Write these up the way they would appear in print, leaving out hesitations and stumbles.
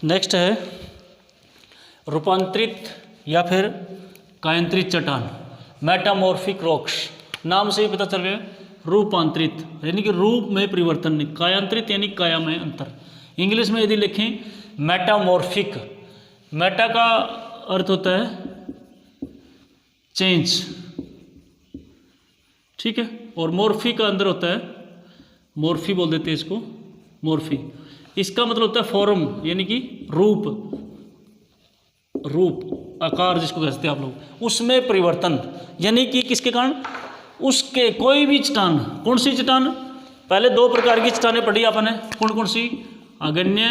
Next है रूपांतरित या फिर कायांतरित चट्टान, मेटामॉर्फिक रॉक्स। नाम से ही पता चल रहा है रूपांतरित यानी कि रूप में परिवर्तन, कायांतरित यानी काया में अंतर। इंग्लिश में यदि लिखें मेटामॉर्फिक, मेटा का अर्थ होता है चेंज, ठीक है, और मॉर्फी का अंदर होता है, मॉर्फी बोल देते हैं इसको, मॉर्फी। इसका मतलब होता है फॉर्म यानी कि रूप, रूप आकार जिसको कहते हैं आप लोग, उसमें परिवर्तन। यानी कि किसके कारण, उसके कोई भी चट्टान, कौन सी चट्टान, पहले दो प्रकार की चट्टानें पढ़ी आपने, कौन कौन सी, अगन्य,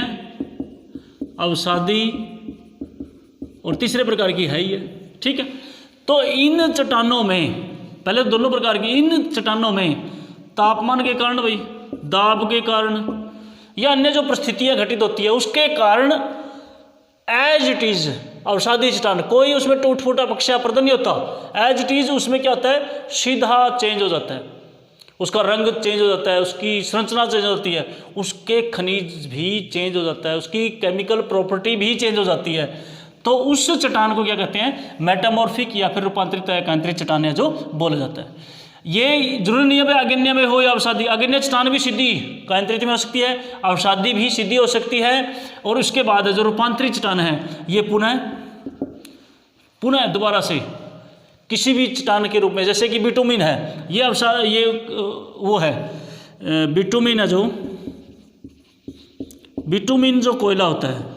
अवसादी और तीसरे प्रकार की है ही है, ठीक है। तो इन चट्टानों में, पहले दोनों प्रकार की, इन चट्टानों में तापमान के कारण भाई, दाब के कारण या अन्य जो परिस्थितियां घटित होती है उसके कारण एज इट इज अवसादी चट्टान, कोई उसमें टूट फूटा पक्षापर्दन नहीं होता, एज इट इज उसमें क्या होता है, सीधा चेंज हो जाता है, उसका रंग चेंज हो जाता है, उसकी संरचना चेंज हो जाती है, उसके खनिज भी चेंज हो जाता है, उसकी केमिकल प्रॉपर्टी भी चेंज हो जाती है। तो उस चट्टान को क्या कहते हैं, मेटामॉर्फिक या फिर रूपांतरित या कायांतरित चट्टान है जो बोला जाता है। ये जरूरी नहीं है अगन्य में हो या अवसादी, अगन्य चट्टान भी सीधी कायांतरित में हो सकती है, अवसादी भी सीधी हो सकती है, और उसके बाद जो रूपांतरित चट्टान है ये पुनः दोबारा से किसी भी चट्टान के रूप में, जैसे कि बिटुमिन है, ये वो है बिटुमिन है, जो बिटुमिन जो कोयला होता है,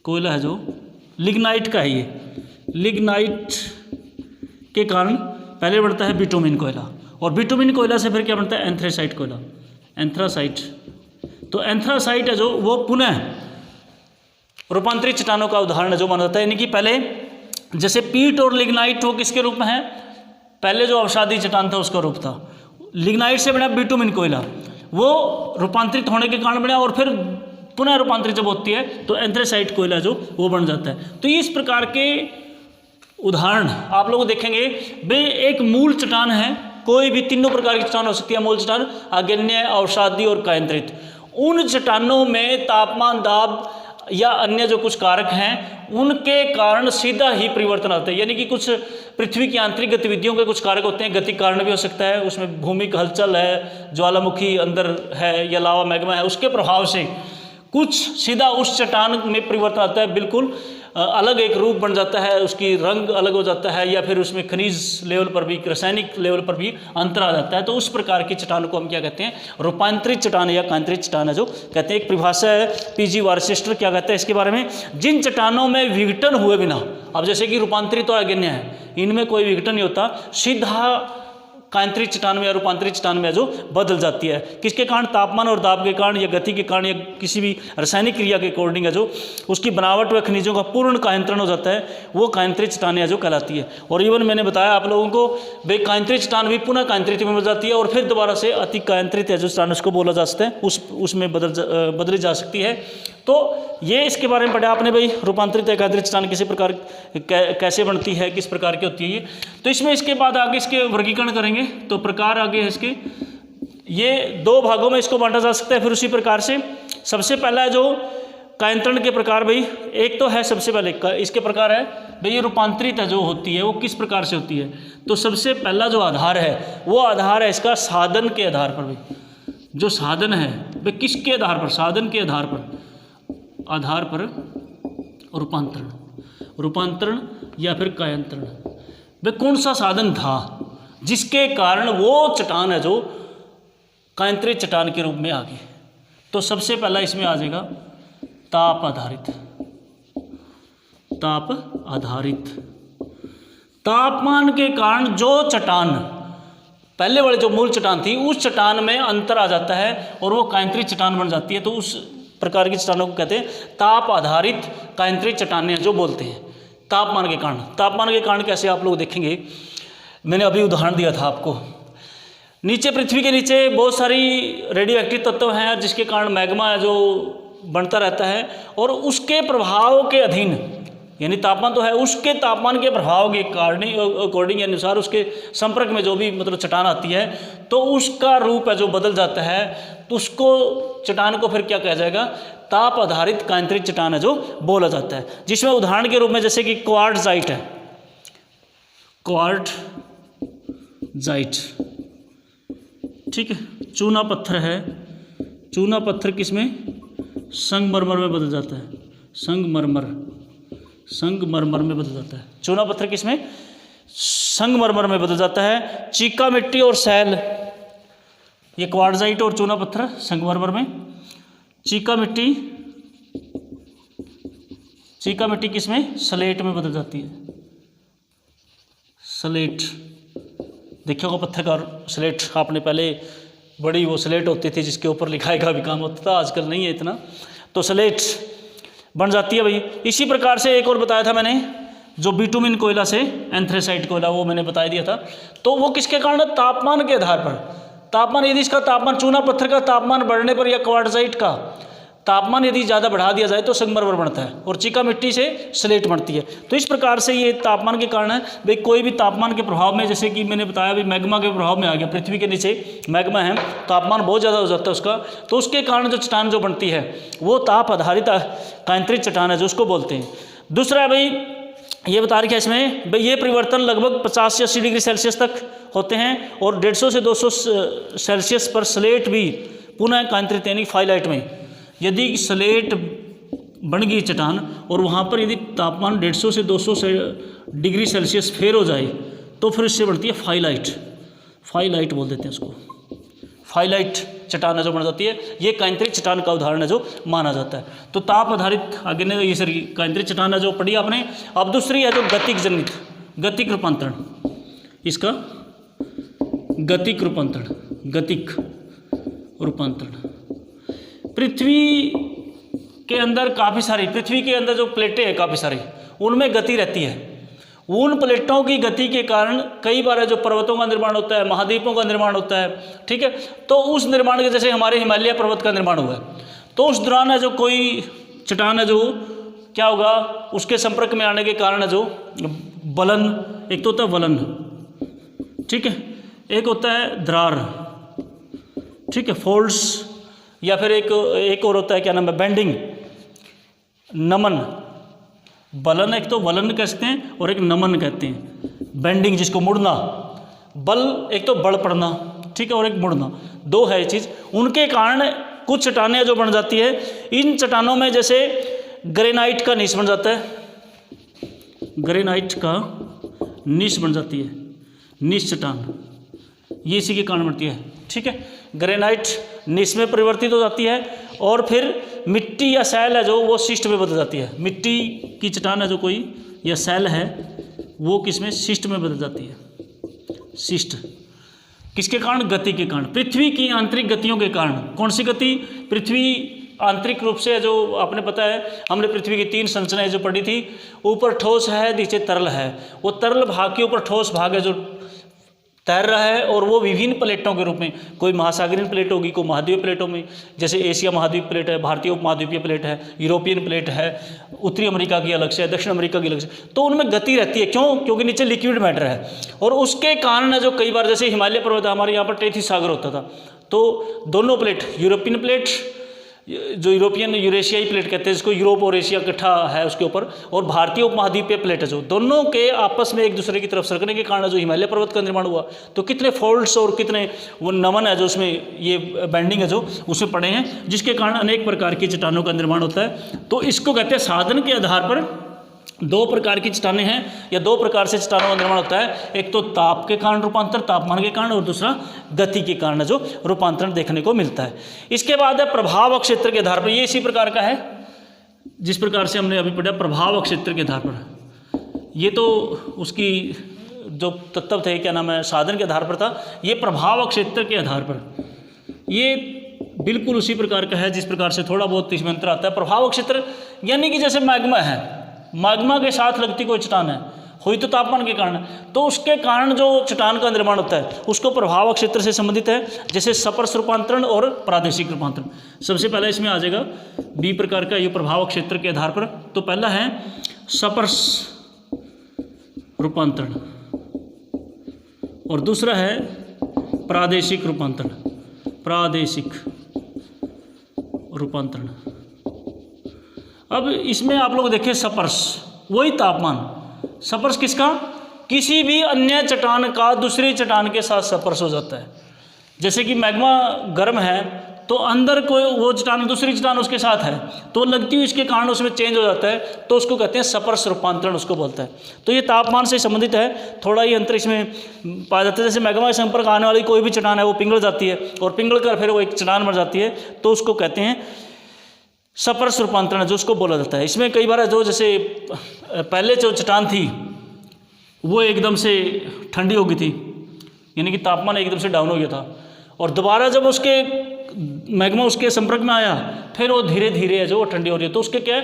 कोयला है जो लिग्नाइट का है, ये लिग्नाइट के कारण पहले बनता है बिटुमिन कोयला, और बिटुमिन कोयला से फिर क्या बनता है, एंथ्रेसाइट कोयला, एंथ्रासाइट। तो एंथ्रासाइट है जो वो पुनः रूपांतरित चट्टानों का उदाहरण है जो माना जाता है। यानी कि पहले जैसे पीट और लिग्नाइट वो किसके रूप में है, पहले जो अवसादी चट्टान था उसका रूप था, लिग्नाइट से बना बिटुमिन कोयला, वो रूपांतरित होने के कारण बना, और फिर पुनः रूपांतरित जब होती है तो एंथ्रेसाइट कोयला जो वो बन जाता है। तो इस प्रकार के उदाहरण आप लोग देखेंगे। वे एक मूल चट्टान है, कोई भी तीनों प्रकार की चट्टान हो सकती है मूल चट्टान, अगन्य, अवसादी और कायांतरित। उन चट्टानों में तापमान, दाब या अन्य जो कुछ कारक हैं उनके कारण सीधा ही परिवर्तन आता है। यानी कि कुछ पृथ्वी की आंतरिक गतिविधियों के कुछ कारक होते हैं, गति कारण भी हो सकता है, उसमें भूमिक हलचल है, ज्वालामुखी अंदर है या लावा मैग्मा है, उसके प्रभाव से कुछ सीधा उस चट्टान में परिवर्तन आता है, बिल्कुल अलग एक रूप बन जाता है, उसकी रंग अलग हो जाता है, या फिर उसमें खनिज लेवल पर भी, रासायनिक लेवल पर भी अंतर आ जाता है। तो उस प्रकार की चट्टान को हम क्या कहते हैं, रूपांतरित चट्टान या कायांतरित चट्टान है जो कहते हैं। एक परिभाषा है पीजी वार्चेस्टर क्या कहता है इसके बारे में, जिन चट्टानों में विघटन हुए बिना, अब जैसे कि रूपांतरित और अगन्य है, इनमें कोई विघटन नहीं होता, सीधा कायांतरित चट्टान में या रूपांतरित चट्टान में जो बदल जाती है, किसके कारण, तापमान और दाब के कारण या गति के कारण या किसी भी रासायनिक क्रिया के अकॉर्डिंग है जो उसकी बनावट व खनिजों का पूर्ण कायांतरण हो जाता है, वो कायांतरित चट्टान है जो कहलाती है। और इवन मैंने बताया आप लोगों को, वे कायांतरित चट्टान भी पुनः कायांतरित में बदल जाती है, और फिर दोबारा से अति कायांतरित है जो चट्टान उसको बोला जा सकता है, उसमें बदली जा सकती है। तो ये इसके बारे में पढ़ा आपने भाई, रूपांतरित या कायांतरित चट्टान किसी प्रकार कैसे बनती है, किस प्रकार की होती है ये। तो इसमें इसके बाद आगे इसके वर्गीकरण करेंगे, तो प्रकार आगे है इसके, ये दो भागों में इसको बांटा जा सकता है। फिर उसी प्रकार से सबसे पहला है जो कायांतरण के प्रकार भाई, एक तो है सबसे पहले इसके प्रकार है भाई, ये रूपांतरित है जो होती है वो किस प्रकार से होती है। तो सबसे पहला जो आधार है वो आधार है इसका साधन के आधार पर भाई, जो साधन है भाई किसके आधार पर, साधन के आधार पर रूपांतरण या फिर कायांतरण, भाई कौन सा साधन था जिसके कारण वो चट्टान है जो कायांतरित चट्टान के रूप में आ गई। तो सबसे पहला इसमें आ जाएगा ताप आधारित। तापमान के कारण जो चट्टान, पहले वाले जो मूल चट्टान थी उस चट्टान में अंतर आ जाता है और वो कायांतरित चट्टान बन जाती है, तो उस प्रकार की चट्टानों को कहते हैं ताप आधारित कायांतरित चट्टानें जो बोलते हैं। तापमान के कारण कैसे आप लोग देखेंगे, मैंने अभी उदाहरण दिया था आपको, नीचे पृथ्वी के नीचे बहुत सारी रेडियो एक्टिव तत्व हैं जिसके कारण मैग्मा जो बनता रहता है, और उसके प्रभाव के अधीन, यानी तापमान तो है, उसके तापमान के प्रभाव के अकॉर्डिंग अनुसार उसके संपर्क में जो भी मतलब चट्टान आती है तो उसका रूप है जो बदल जाता है, तो उसको चट्टान को फिर क्या कहा जाएगा, ताप आधारित कांतरित चट्टान है जो बोला जाता है, जिसमें उदाहरण के रूप में जैसे कि क्वार्ट्जाइट है, क्वार्ट्जाइट, ठीक है, चूना पत्थर है, चूना पत्थर किसमें, संगमरमर में बदल जाता है, संगमरमर में बदल जाता है, चूना पत्थर किसमें, संगमरमर में बदल जाता है। चीका मिट्टी और सैल, ये क्वार्ट्जाइट और चूना पत्थर संगमरमर में, चीका मिट्टी किसमें, स्लेट में बदल जाती है, स्लेट, देखिए होगा पत्थर का स्लेट, आपने पहले बड़ी वो स्लेट होती थी जिसके ऊपर लिखाई का भी काम होता था, आजकल नहीं है इतना, तो स्लेट बन जाती है भाई। इसी प्रकार से एक और बताया था मैंने, जो बिटुमिन कोयला से एंथ्रेसाइट कोयला, वो मैंने बता दिया था। तो वो किसके कारण, तापमान के आधार पर, तापमान यदि इसका तापमान, चूना पत्थर का तापमान बढ़ने पर या क्वार्ट्जाइट का तापमान यदि ज़्यादा बढ़ा दिया जाए तो संगमरमर बनता है और चीका मिट्टी से स्लेट बनती है। तो इस प्रकार से ये तापमान के कारण है भाई, कोई भी तापमान के प्रभाव में, जैसे कि मैंने बताया भी मैग्मा के प्रभाव में आ गया, पृथ्वी के नीचे मैग्मा है, तापमान बहुत ज़्यादा हो जाता है उसका, तो उसके कारण जो चट्टान जो बनती है वो ताप आधारित कांतरित चट्टान है जो उसको बोलते हैं। दूसरा है भाई, ये बता रखा है इसमें भाई, ये परिवर्तन लगभग 50 से 80 डिग्री सेल्सियस तक होते हैं और 150 से 200 सेल्सियस पर स्लेट भी पुनः कांतरित, यानी फाइलाइट में यदि स्लेट बन गई चट्टान और वहाँ पर यदि तापमान 150 से 200 डिग्री सेल्सियस फेर हो जाए तो फिर इससे बढ़ती है फाइलाइट, फाइलाइट बोल देते हैं उसको, फाइलाइट चट्टान है जो बन जाती है, ये कांतरित चट्टान का उदाहरण है जो माना जाता है। तो ताप आधारित आगे ने ये सरी कांतरित चट्टान है जो पढ़ी आपने। अब दूसरी है जो गतिक जनित, गतिक रूपांतरण, इसका गतिक रूपांतरण, पृथ्वी के अंदर काफ़ी सारी, पृथ्वी के अंदर जो प्लेटें हैं काफ़ी सारी, उनमें गति रहती है। उन प्लेटों की गति के कारण कई बार है जो पर्वतों का निर्माण होता है, महाद्वीपों का निर्माण होता है, ठीक है। तो उस निर्माण के, जैसे हमारे हिमालय पर्वत का निर्माण हुआ है, तो उस दौरान है जो कोई चट्टान है जो क्या होगा, उसके संपर्क में आने के कारण है जो बलन, एक तो होता है वलन, ठीक है, एक होता है दरार, ठीक है, फोल्ड्स, या फिर एक और होता है क्या नाम है, बेंडिंग, नमन। बलन एक तो वलन कहते हैं और एक नमन कहते हैं, बेंडिंग जिसको मुड़ना, बल एक तो बल पड़ना, ठीक है, और एक मुड़ना, दो है ये चीज़। उनके कारण कुछ चट्टानें जो बन जाती है, इन चट्टानों में जैसे ग्रेनाइट का नीस बन जाता है, ग्रेनाइट का नीस बन जाती है, नीस चट्टान, ये इसी के कारण बनती है, ठीक है। ग्रेनाइट नीस में परिवर्तित हो जाती है और फिर मिट्टी या सैल है जो वो शिस्ट में बदल जाती है, मिट्टी की चट्टान है जो कोई या सैल है वो किसमें, शिस्ट में बदल जाती है, शिस्ट, किसके कारण, गति के कारण, पृथ्वी की आंतरिक गतियों के कारण। कौन सी गति, पृथ्वी आंतरिक रूप से जो आपने पता है, हमने पृथ्वी की 3 संरचनाएं जो पढ़ी थी, ऊपर ठोस है, नीचे तरल है, वो तरल भाग के ऊपर ठोस भाग है जो तैर रहा है, और वो विभिन्न प्लेटों के रूप में, कोई महासागरीय प्लेट होगी, कोई महाद्वीपीय प्लेटों में, जैसे एशिया महाद्वीप प्लेट है, भारतीय उपमहाद्वीपीय प्लेट है, यूरोपियन प्लेट है, उत्तरी अमेरिका की अलग से है, दक्षिण अमेरिका की अलग से, तो उनमें गति रहती है। क्यों, क्योंकि नीचे लिक्विड मैटर है, और उसके कारण जो कई बार जैसे हिमालय पर्वत, हमारे यहाँ पर टेथी सागर होता था, तो दोनों प्लेट, यूरोपियन प्लेट, जो यूरोपियन यूरेशियाई प्लेट कहते हैं जिसको, यूरोप और एशिया इकट्ठा है उसके ऊपर, और भारतीय उपमहाद्वीपीय प्लेट है जो, दोनों के आपस में एक दूसरे की तरफ सरकने के कारण जो हिमालय पर्वत का निर्माण हुआ, तो कितने फोल्ड्स और कितने वो नमन है जो उसमें, ये बैंडिंग है जो उसमें पड़े हैं, जिसके कारण अनेक प्रकार की चट्टानों का निर्माण होता है। तो इसको कहते हैं साधन के आधार पर 2 प्रकार की चट्टानें हैं, या 2 प्रकार से चट्टानों का निर्माण होता है, एक तो ताप के कारण रूपांतर, तापमान के कारण, और दूसरा गति के कारण जो रूपांतरण देखने को मिलता है। इसके बाद है प्रभाव क्षेत्र के आधार पर, ये इसी प्रकार का है जिस प्रकार से हमने अभी पढ़ा, प्रभाव क्षेत्र के आधार पर। ये तो उसकी जो तत्व थे, क्या नाम है, साधन के आधार पर था, ये प्रभाव क्षेत्र के आधार पर, ये बिल्कुल उसी प्रकार का है जिस प्रकार से थोड़ा बहुत इसमें अंतर आता है। प्रभाव क्षेत्र यानी कि जैसे मैग्मा है, मैग्मा के साथ लगती कोई चट्टान है, हुई तो तापमान के कारण, तो उसके कारण जो चट्टान का निर्माण होता है उसको प्रभाव क्षेत्र से संबंधित है, जैसे सपर्श रूपांतरण और प्रादेशिक रूपांतरण। सबसे पहले इसमें आ जाएगा बी प्रकार का, ये प्रभाव क्षेत्र के आधार पर। तो पहला है सपर्श रूपांतरण और दूसरा है प्रादेशिक रूपांतरण, प्रादेशिक रूपांतरण। अब इसमें आप लोग देखें सपर्स, वही तापमान, सपर्स किसका, किसी भी अन्य चट्टान का दूसरी चट्टान के साथ सपर्स हो जाता है। जैसे कि मैग्मा गर्म है तो अंदर कोई वो चट्टान दूसरी चट्टान उसके साथ है तो लगती हुई इसके कारण उसमें चेंज हो जाता है, तो उसको कहते हैं सपर्स रूपांतरण उसको बोलता है। तो ये तापमान से संबंधित है, थोड़ा ही अंतर इसमें पाया जाता है। जैसे मैग्मा के संपर्क आने वाली कोई भी चट्टान है वो पिघल जाती है और पिघल कर फिर वो एक चट्टान बन जाती है, तो उसको कहते हैं सपर्स रूपांतरण, जो उसको बोला जाता है। इसमें कई बार जो जैसे पहले जो चट्टान थी वो एकदम से ठंडी हो गई थी, यानी कि तापमान एकदम से डाउन हो गया था, और दोबारा जब उसके मैग्मा उसके संपर्क में आया फिर वो धीरे धीरे है जो वो ठंडी हो रही है। तो उसके क्या है,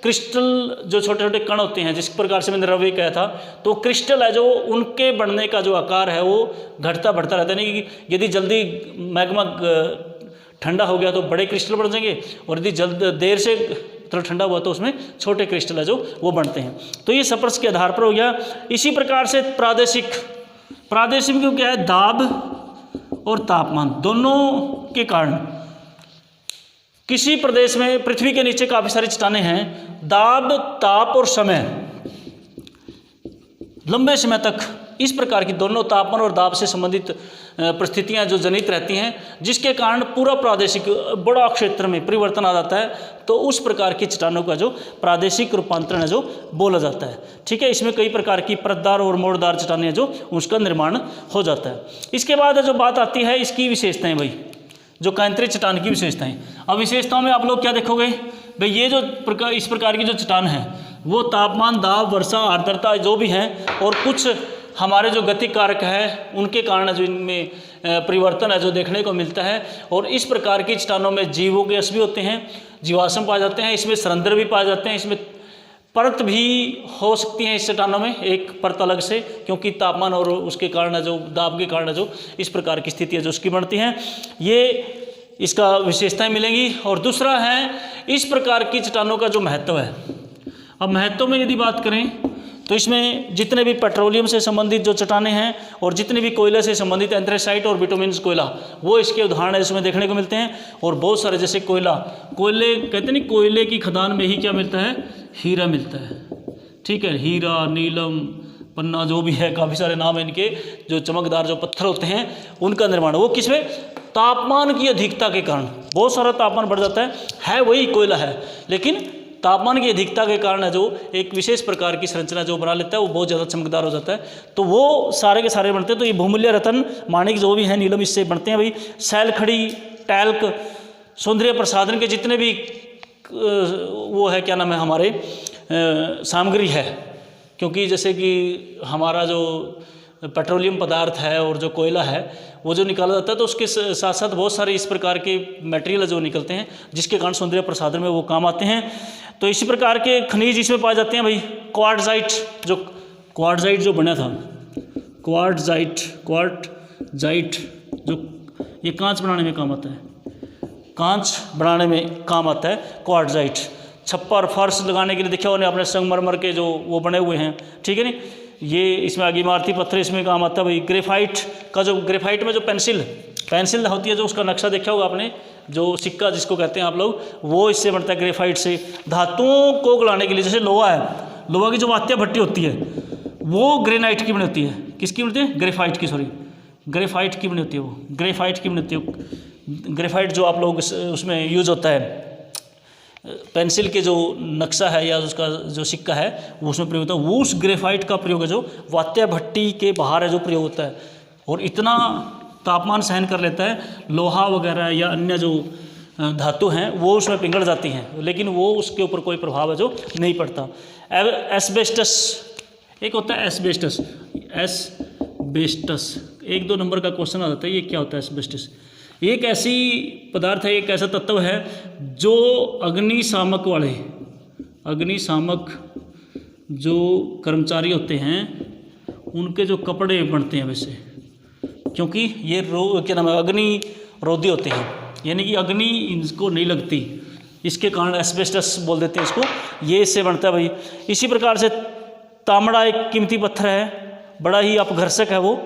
क्रिस्टल जो छोटे छोटे कण होते हैं, जिस प्रकार से मैंने रवि कहा था, तो क्रिस्टल है जो उनके बढ़ने का जो आकार है वो घटता बढ़ता रहता है। नहीं कि यदि जल्दी मैग्मा ठंडा हो गया तो बड़े क्रिस्टल बन जाएंगे, और यदि जल्द देर से थोड़ा ठंडा हुआ तो उसमें छोटे क्रिस्टल है जो वो बनते हैं। तो ये सपर्स के आधार पर हो गया। इसी प्रकार से प्रादेशिक में क्या है, दाब और तापमान दोनों के कारण किसी प्रदेश में पृथ्वी के नीचे काफ़ी सारी चट्टानें हैं, दाब, ताप और समय, लंबे समय तक इस प्रकार की दोनों तापमान और दाब से संबंधित परिस्थितियां जो जनित रहती हैं, जिसके कारण पूरा प्रादेशिक बड़ा क्षेत्र में परिवर्तन आ जाता है, तो उस प्रकार की चट्टानों का जो प्रादेशिक रूपांतरण है जो बोला जाता है। ठीक है, इसमें कई प्रकार की परतदार और मोड़दार चट्टानें जो उसका निर्माण हो जाता है। इसके बाद जो बात आती है इसकी विशेषताएं, भाई जो कांतरीय चट्टान की विशेषताएं। अब विशेषताओं में आप लोग क्या देखोगे, भाई ये जो इस प्रकार की जो चट्टान है वो तापमान, दाब, वर्षा, आर्द्रता जो भी हैं और कुछ हमारे जो गति कारक है उनके कारण जो इनमें परिवर्तन है जो देखने को मिलता है। और इस प्रकार की चट्टानों में जीवो गैस भी होते हैं, जीवाश्म पाए जाते हैं, इसमें सरंध्र भी पाए जाते हैं, इसमें परत भी हो सकती हैं इस चट्टानों में, एक परत अलग से, क्योंकि तापमान और उसके कारण जो दाब के कारण जो इस प्रकार की स्थिति है जो उसकी बनती हैं, ये इसका विशेषताएं मिलेंगी। और दूसरा है इस प्रकार की चट्टानों का जो महत्व है। अब महत्व में यदि बात करें तो इसमें जितने भी पेट्रोलियम से संबंधित जो चट्टानें हैं और जितने भी कोयले से संबंधित एंथ्रेसाइट और बिटुमिनस कोयला, वो इसके उदाहरण है इसमें देखने को मिलते हैं। और बहुत सारे जैसे कोयले कहते नहीं, कोयले की खदान में ही क्या मिलता है, हीरा मिलता है। ठीक है, हीरा, नीलम, पन्ना, जो भी है, काफ़ी सारे नाम है इनके, जो चमकदार जो पत्थर होते हैं उनका निर्माण, वो किसमें, तापमान की अधिकता के कारण बहुत सारा तापमान बढ़ जाता है वही कोयला है, लेकिन तापमान की अधिकता के कारण जो एक विशेष प्रकार की संरचना जो बना लेता है वो बहुत ज़्यादा चमकदार हो जाता है, तो वो सारे के सारे बनते हैं। तो ये बहुमूल्य रत्न, माणिक जो भी हैं, नीलम, इससे बनते हैं भाई। सैल खड़ी, टैल्क, सौंदर्य प्रसाधन के जितने भी वो है, क्या नाम है, हमारे सामग्री है, क्योंकि जैसे कि हमारा जो पेट्रोलियम पदार्थ है और जो कोयला है वो जो निकाला जाता है, तो उसके साथ साथ बहुत सारे इस प्रकार के मटेरियल जो निकलते हैं जिसके कारण सौंदर्य प्रसाधन में वो काम आते हैं। तो इसी प्रकार के खनिज इसमें पाए जाते हैं भाई। क्वार्टजाइट जो बना था, क्वार्टजाइट जो ये कांच बनाने में काम आता है, क्वार्टजाइट। छप्पर, फर्श लगाने के लिए देखा उन्हें अपने संगमरमर के जो वो बने हुए हैं, ठीक है नी, ये इसमें आगे इमारती पत्थर इसमें काम आता है भाई। ग्रेफाइट में जो पेंसिल होती है, जो उसका नक्शा देखा होगा आपने, जो सिक्का जिसको कहते हैं आप लोग, वो इससे बनता है ग्रेफाइट से। धातुओं को गलाने के लिए, जैसे लोहा है, लोहा की जो वात्या भट्टी होती है वो ग्रेनाइट की बनी होती है, किसकी बनती है, ग्रेफाइट की बनी होती है, वो ग्रेफाइट की बनी होती है। ग्रेफाइट जो आप लोग उसमें यूज होता है, पेंसिल के जो नक्शा है या उसका जो सिक्का है वो उसमें प्रयोग होता है, वो उस ग्रेफाइट का प्रयोग है जो वात्या भट्टी के बाहर है जो प्रयोग होता है, और इतना तापमान सहन कर लेता है। लोहा वगैरह या अन्य जो धातु हैं वो उसमें पिघल जाती हैं, लेकिन वो उसके ऊपर कोई प्रभाव है जो नहीं पड़ता। एस्बेस्टस, एक होता है एस्बेस्टस, 1-2 नंबर का क्वेश्चन आ जाता है, ये क्या होता है एस्बेस्टस। एक ऐसी पदार्थ है, एक ऐसा तत्व है जो अग्निशामक जो कर्मचारी होते हैं उनके जो कपड़े बनते हैं वैसे, क्योंकि ये क्या नाम है, अग्निरोधी होते हैं, यानी कि अग्नि इनको नहीं लगती, इसके कारण एस्बेस्टस बोल देते हैं इसको, ये इससे बनता है भाई। इसी प्रकार से तांबड़ा एक कीमती पत्थर है, बड़ा ही अपघर्षक है, वो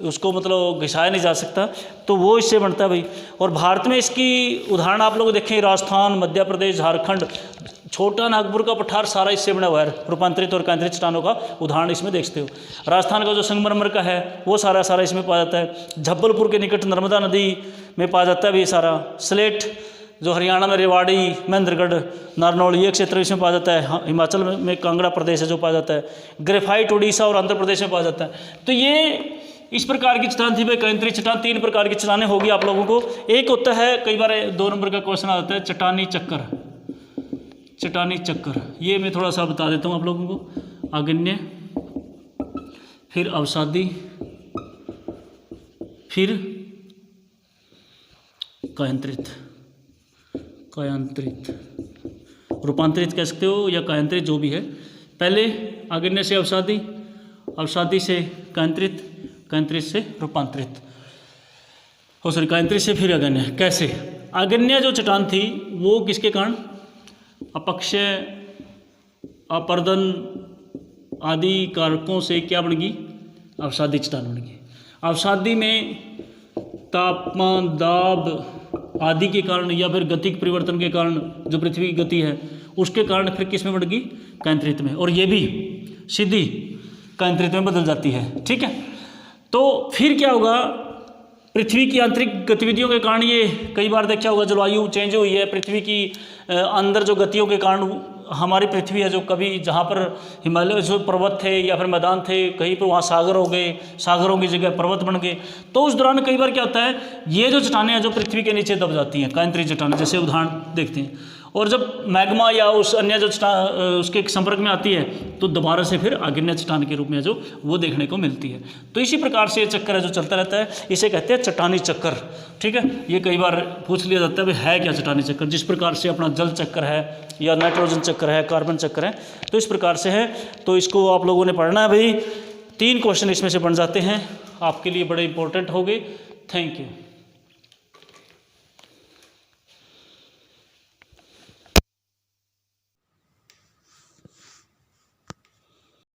उसको मतलब घिसाया नहीं जा सकता, तो वो इससे बनता है भाई। और भारत में इसकी उदाहरण आप लोग देखें, राजस्थान, मध्य प्रदेश, झारखंड, छोटा नागपुर का पठार सारा इससे बना हुआ है, रूपांतरित और केंद्रित चट्टानों का उदाहरण इसमें देखते हो। राजस्थान का जो संगमरमर का है वो सारा इसमें पाया जाता है। जबलपुर के निकट नर्मदा नदी में पाया जाता है भी सारा। स्लेट जो हरियाणा में रेवाड़ी, महेंद्रगढ़, नारनौल ये क्षेत्र इसमें पाया जाता है। हिमाचल में कांगड़ा प्रदेश है जो पाया जाता है। ग्रेफाइट उड़ीसा और आंध्र प्रदेश में पाया जाता है। तो ये इस प्रकार की चट्टान थी भाई, केंद्रीय चट्टान। 3 प्रकार की चट्टानें होगी आप लोगों को। एक होता है, कई बार 2 नंबर का क्वेश्चन आता है, चट्टानी चक्कर। चट्टानी चक्कर ये मैं थोड़ा सा बता देता हूँ आप लोगों को। आग्नेय, फिर अवसादी, फिर कायांतरित। रूपांतरित कह सकते हो या कायांतरित, जो भी है। पहले आग्नेय से अवसादी, अवसादी से कायांतरित, कायांतरित से रूपांतरित, और सॉरी कायांतरित से फिर आग्नेय। कैसे? आग्नेय जो चट्टान थी वो किसके कारण? अपक्षय, अपर्दन आदि कारकों से क्या बन गई? अवसादी चट्टान बन गई। अवसादी में तापमान, दाब आदि के कारण या फिर गतिक परिवर्तन के कारण, जो पृथ्वी की गति है उसके कारण फिर किस में बढ़ गई? कायांतरित में। और ये भी सीधी कायांतरित में बदल जाती है। ठीक है, तो फिर क्या होगा? पृथ्वी की आंतरिक गतिविधियों के कारण, ये कई बार देखा होगा, जलवायु चेंज हुई है पृथ्वी की अंदर जो गतियों के कारण। हमारी पृथ्वी है जो कभी जहाँ पर हिमालय जो पर्वत थे या फिर मैदान थे, कहीं पर वहाँ सागर हो गए, सागरों की जगह पर्वत बन गए। तो उस दौरान कई बार क्या होता है, ये जो चट्टानें हैं जो पृथ्वी के नीचे दब जाती हैं, कायांतरित चट्टानें, जैसे उदाहरण देखते हैं। और जब मैग्मा या उस अन्य जो उसके संपर्क में आती है तो दोबारा से फिर आग्नेय चट्टान के रूप में जो वो देखने को मिलती है। तो इसी प्रकार से ये चक्कर है जो चलता रहता है, इसे कहते हैं चट्टानी चक्कर। ठीक है, ये कई बार पूछ लिया जाता है भाई है क्या चट्टानी चक्कर। जिस प्रकार से अपना जल चक्कर है या नाइट्रोजन चक्कर है, कार्बन चक्कर है, तो इस प्रकार से है। तो इसको आप लोगों ने पढ़ना है भाई। 3 क्वेश्चन इसमें से बन जाते हैं, आपके लिए बड़े इंपॉर्टेंट हो गए। Thank you.